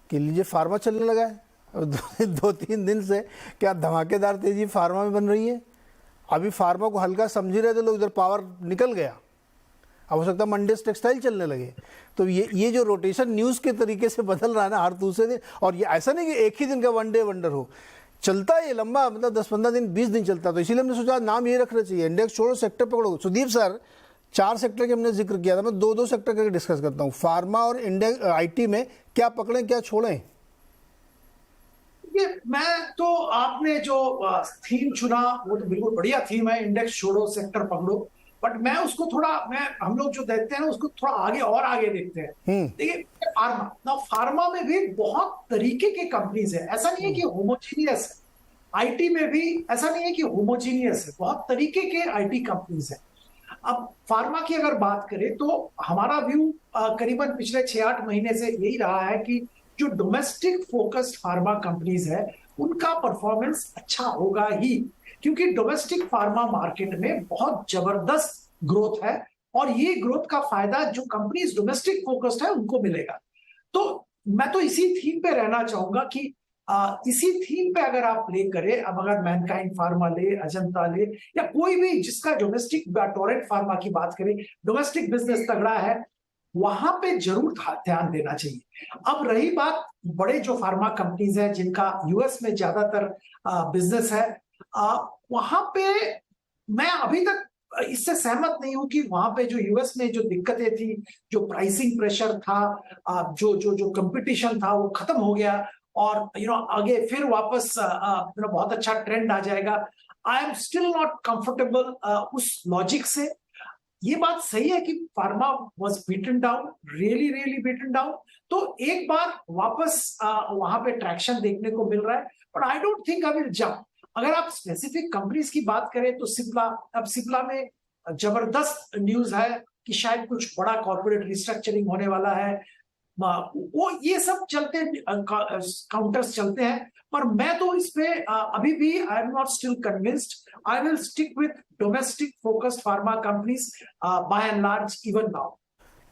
कि लीजिए फार्मा चलने लगा है। और 2-3 दिन से क्या धमाकेदार तेजी फार्मा में बन रही है। अभी फार्मा को हल्का समझ ही रहे थे लोग, इधर पावर निकल गया, अब हो सकता है मंडे से टेक्सटाइल चलने लगे। तो ये जो रोटेशन न्यूज़ के तरीके से बदल रहा है ना हर दूसरे दिन, और ये ऐसा नहीं कि एक ही दिन का वन डे वंडर हो, चलता है ये लंबा, मतलब 10-15 दिन 20 दिन चलता। तो इसीलिए हमने सोचा नाम ये रखना चाहिए, इंडेक्स छोड़ो सेक्टर पकड़ो। सुदीप सर 4 सेक्टर के हमने जिक्र किया था, मैं 2-2 सेक्टर करके डिस्कस करता हूँ। फार्मा और इंडेक्स IT में क्या पकड़ें क्या छोड़ें? ये मैं तो आपने जो थीम चुना वो तो बिल्कुल बढ़िया थीम है, इंडेक्स छोड़ो सेक्टर पकड़ो। बट मैं उसको थोड़ा, हम लोग जो देखते हैं ना उसको थोड़ा आगे और आगे देखते हैं। देखिए फार्मा ना, फार्मा में भी बहुत तरीके के कंपनीज है, ऐसा नहीं है कि होमोजीनियस है। IT में भी ऐसा नहीं है कि होमोजीनियस है, बहुत तरीके के IT कंपनीज है। अब फार्मा की अगर बात करें तो हमारा व्यू करीबन पिछले 6-8 महीने से यही रहा है कि जो डोमेस्टिक फोकस्ड फार्मा कंपनीज है उनका परफॉर्मेंस अच्छा होगा ही, क्योंकि डोमेस्टिक फार्मा मार्केट में बहुत जबरदस्त ग्रोथ है और ये ग्रोथ का फायदा जो कंपनीज डोमेस्टिक फोकस्ड है उनको मिलेगा। तो मैं तो इसी थीम पे रहना चाहूंगा कि इसी थीम पे अगर आप प्ले करें, अब अगर मैनकाइंड फार्मा ले, अजंता ले, या कोई भी जिसका डोमेस्टिक, टोरेंट फार्मा की बात करें, डोमेस्टिक बिजनेस तगड़ा है, वहां पे जरूर ध्यान देना चाहिए। अब रही बात बड़े जो फार्मा कंपनीज हैं जिनका यूएस में ज्यादातर बिजनेस है, वहां पे मैं अभी तक इससे सहमत नहीं हूं कि वहां पे जो यूएस में जो दिक्कतें थी, जो प्राइसिंग प्रेशर था, जो जो जो कंपटीशन था वो खत्म हो गया और आगे फिर वापस बहुत अच्छा ट्रेंड आ जाएगा। I am still not comfortable उस लॉजिक से। ये बात सही है कि pharma was beaten down, really really beaten down, तो एक बार वापस वहां पे ट्रैक्शन देखने को मिल रहा है, but I don't think I will jump. अगर आप स्पेसिफिक कंपनीज की बात करें तो सिप्ला, अब सिप्ला में जबरदस्त न्यूज है कि शायद कुछ बड़ा कॉर्पोरेट रिस्ट्रक्चरिंग होने वाला है, वो ये सब चलते काउंटर्स चलते हैं। पर मैं तो इस पे अभी भी I am not still convinced. I will stick with domestic focused pharma companies by and large even now.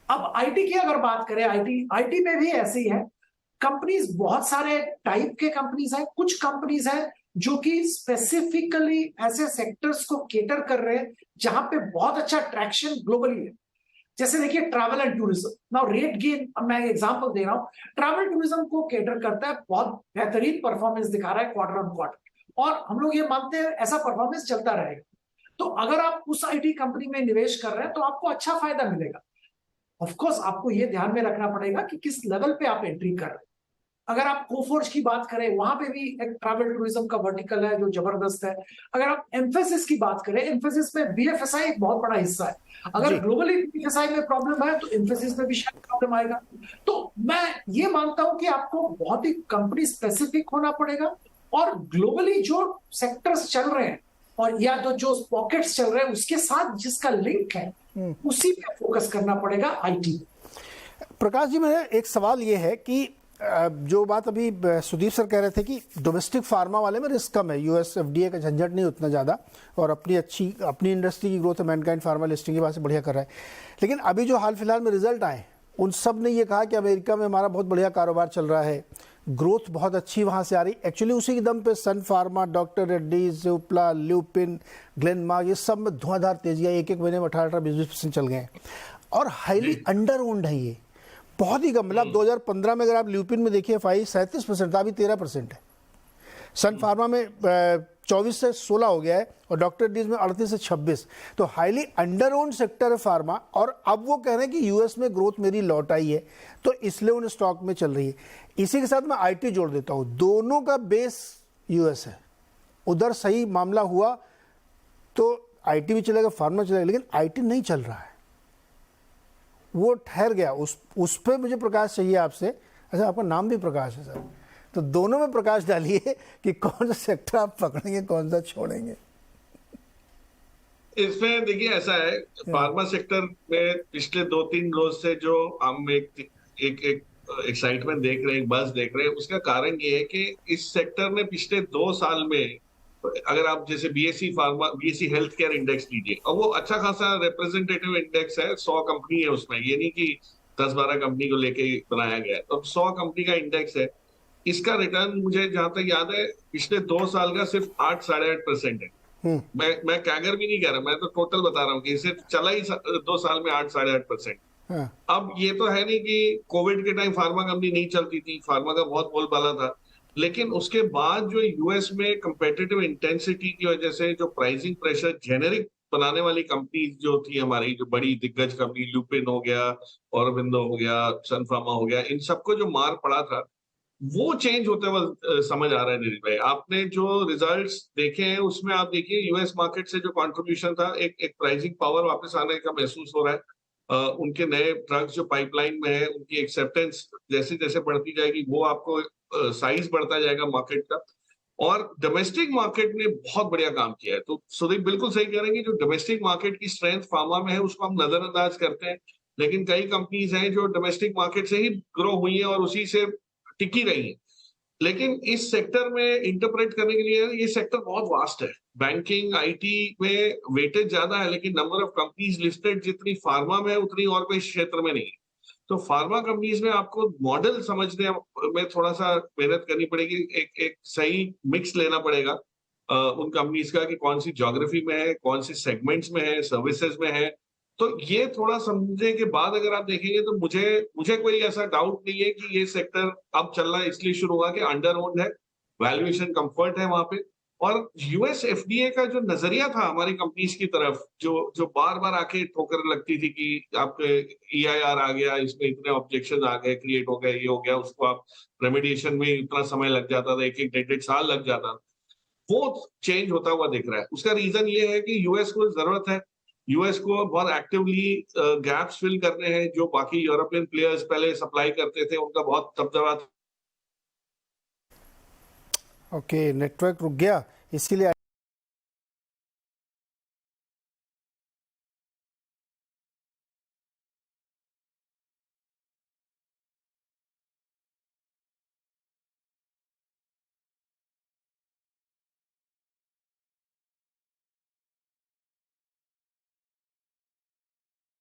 अब IT की अगर बात करें, IT में भी ऐसे ही है, कंपनीज बहुत सारे टाइप के कंपनीज हैं। कुछ कंपनीज हैं जो कि स्पेसिफिकली ऐसे सेक्टर्स को केटर कर रहे हैं जहां पे बहुत अच्छा ट्रैक्शन ग्लोबली है। जैसे देखिए travel and tourism, now rate gain, मैं एग्जांपल दे रहा हूं, ट्रैवल टूरिज्म को केटर करता है, बहुत बेहतरीन परफॉर्मेंस दिखा रहा है क्वार्टर ऑन क्वार्टर, और हम लोग ये मानते हैं ऐसा परफॉर्मेंस चलता रहेगा। तो अगर आप उस IT कंपनी में निवेश कर रहे हैं तो आपको अच्छा फायदा मिलेगा। ऑफ कोर्स आपको ये ध्यान में रखना पड़ेगा कि किस लेवल पे आप एंट्री कर रहे हैं। अगर आप कोफोर्ज की बात करें, वहां पे भी एक ट्रैवल टूरिज्म का वर्टिकल है जो जबरदस्त है। अगर आप एम्फेसिस की बात करें, एम्फेसिस में BFSI एक बहुत बड़ा हिस्सा है। अगर ग्लोबली BFSI में प्रॉब्लम है तो एम्फेसिस में भी शायद प्रॉब्लम आएगा। तो मैं ये मानता हूं कि आपको बहुत ही कंपनी स्पेसिफिक होना पड़ेगा और ग्लोबली जो सेक्टर्स चल रहे हैं और या तो जो पॉकेट्स चल रहे हैं उसके साथ जिसका लिंक है उसी पे फोकस करना पड़ेगा IT। प्रकाश जी, मेरा एक सवाल ये है कि जो बात अभी सुदीप सर कह रहे थे कि डोमेस्टिक फार्मा वाले में रिस्क कम है, US FDA का झंझट नहीं उतना ज़्यादा, और अपनी इंडस्ट्री की ग्रोथ मैनकाइंड फार्मा लिस्टिंग की बात से बढ़िया कर रहा है। लेकिन अभी जो हाल फिलहाल में रिजल्ट आए उन सब ने ये कहा कि अमेरिका में हमारा बहुत बढ़िया कारोबार चल रहा है, ग्रोथ बहुत अच्छी वहाँ से आ रही। एक्चुअली उसी के दम पे सन फार्मा, डॉक्टर रेड्डीज, सिप्ला, ल्यूपिन, ग्लेनमार्क, ये सब में धुआंधार तेजियाँ, एक महीने में 18-20% चल गए हैं और हाईली अंडर ओन्ड है। ये बहुत ही कम, मतलब 2015 में अगर आप ल्यूपिन में देखिए 37% था, अभी 13% है। सन फार्मा में 24 से 16 हो गया है और डॉक्टर डीज में 38 से 26। तो हाईली अंडर ओन्ड सेक्टर है फार्मा, और अब वो कह रहे हैं कि US में ग्रोथ मेरी लौट आई है, तो इसलिए उन स्टॉक में चल रही है। इसी के साथ मैं IT जोड़ देता हूँ, दोनों का बेस US है, उधर सही मामला हुआ तो IT भी चलेगा, फार्मा चलेगा, लेकिन IT नहीं चल रहा है, वो ठहर गया। उस पर मुझे प्रकाश चाहिए आपसे। अच्छा, आपका नाम भी प्रकाश है सर, तो दोनों में प्रकाश डालिए कि कौन सा सेक्टर आप पकड़ेंगे, कौन सा छोड़ेंगे। इसमें देखिए ऐसा है, फार्मा सेक्टर में पिछले 2-3 रोज से जो हम एक एक्साइटमेंट देख रहे हैं, एक बज़ देख रहे हैं, उसका कारण ये है कि इस सेक्टर ने पिछले 2 साल में, अगर आप जैसे BSE हेल्थ केयर इंडेक्स लीजिए, और वो अच्छा खासा रिप्रेजेंटेटिव इंडेक्स है, 100 कंपनी है उसमें, ये नहीं कि 10-12 कंपनी को लेके बनाया गया है। तो 100 कंपनी का इंडेक्स है। इसका रिटर्न मुझे जहां तक याद है पिछले 2 साल का सिर्फ 8 साढ़े 8% है। मैं कैगर भी नहीं कह रहा, मैं तो टोटल बता रहा हूँ कि सिर्फ चला ही 2 साल में 8 साढ़े 8%। हाँ। अब ये तो है नहीं कि कोविड के टाइम फार्मा कंपनी नहीं चलती थी, फार्मा का बहुत बोलबाला था, लेकिन उसके बाद जो यूएस में कंपेटिटिव इंटेंसिटी की वजह से जो प्राइसिंग प्रेशर जेनेरिक बनाने वाली कंपनी जो थी हमारी, जो बड़ी दिग्गज कंपनी लुपिन हो गया, औरबिंदो हो गया, सन फार्मा हो गया, इन सबको जो मार पड़ा था वो चेंज होते हुए समझ आ रहा है नीरज भाई। आपने जो रिजल्ट्स देखे हैं उसमें आप देखिए यूएस मार्केट से जो कंट्रीब्यूशन था, एक प्राइसिंग पावर वापस आने का महसूस हो रहा है। उनके नए ड्रग्स जो पाइपलाइन में है, उनकी एक्सेप्टेंस जैसे जैसे बढ़ती जाएगी वो आपको साइज बढ़ता जाएगा मार्केट का। और डोमेस्टिक मार्केट ने बहुत बढ़िया काम किया है। तो सुदीप बिल्कुल सही कह रहे हैं कि जो डोमेस्टिक मार्केट की स्ट्रेंथ फार्मा में है उसको हम नजरअंदाज करते हैं, लेकिन कई कंपनीज हैं जो डोमेस्टिक मार्केट से ही ग्रो हुई हैं और उसी से टिकी रही है। लेकिन इस सेक्टर में इंटरप्रेट करने के लिए ये सेक्टर बहुत वास्ट है। बैंकिंग आईटी में वेटेज ज्यादा है, लेकिन नंबर ऑफ कंपनीज लिस्टेड जितनी फार्मा में है उतनी और कोई क्षेत्र में नहीं है। तो फार्मा कंपनीज में आपको मॉडल समझने में थोड़ा सा मेहनत करनी पड़ेगी, एक सही मिक्स लेना पड़ेगा उन कंपनीज का कि कौन सी ज्योग्राफी में है, कौन सी सेगमेंट्स में है, सर्विसेज में है। तो ये थोड़ा समझने के बाद अगर आप देखेंगे तो मुझे कोई ऐसा डाउट नहीं है कि ये सेक्टर अब चलना इसलिए शुरू हुआ कि अंडर ओन्ड है, वैल्यूएशन कंफर्ट है वहां पे। और यूएस एफडीए का जो नजरिया था हमारी कंपनीज की तरफ, जो बार बार आके ठोकर लगती थी कि आपके ईआईआर आ गया, इसमें इतने ऑब्जेक्शन आ गए, क्रिएट हो गए, ये हो गया, उसको आप रेमेडिएशन में इतना समय लग जाता था, एक एक डेढ़ साल लग जाता था, वो चेंज होता हुआ दिख रहा है। उसका रीजन ये है कि यूएस को जरूरत है, यूएस को बहुत एक्टिवली गैप्स फिल करने हैं। जो बाकी यूरोपियन प्लेयर्स पहले सप्लाई करते थे उनका बहुत दबदबा था। ओके, नेटवर्क रुक गया, इसके लिए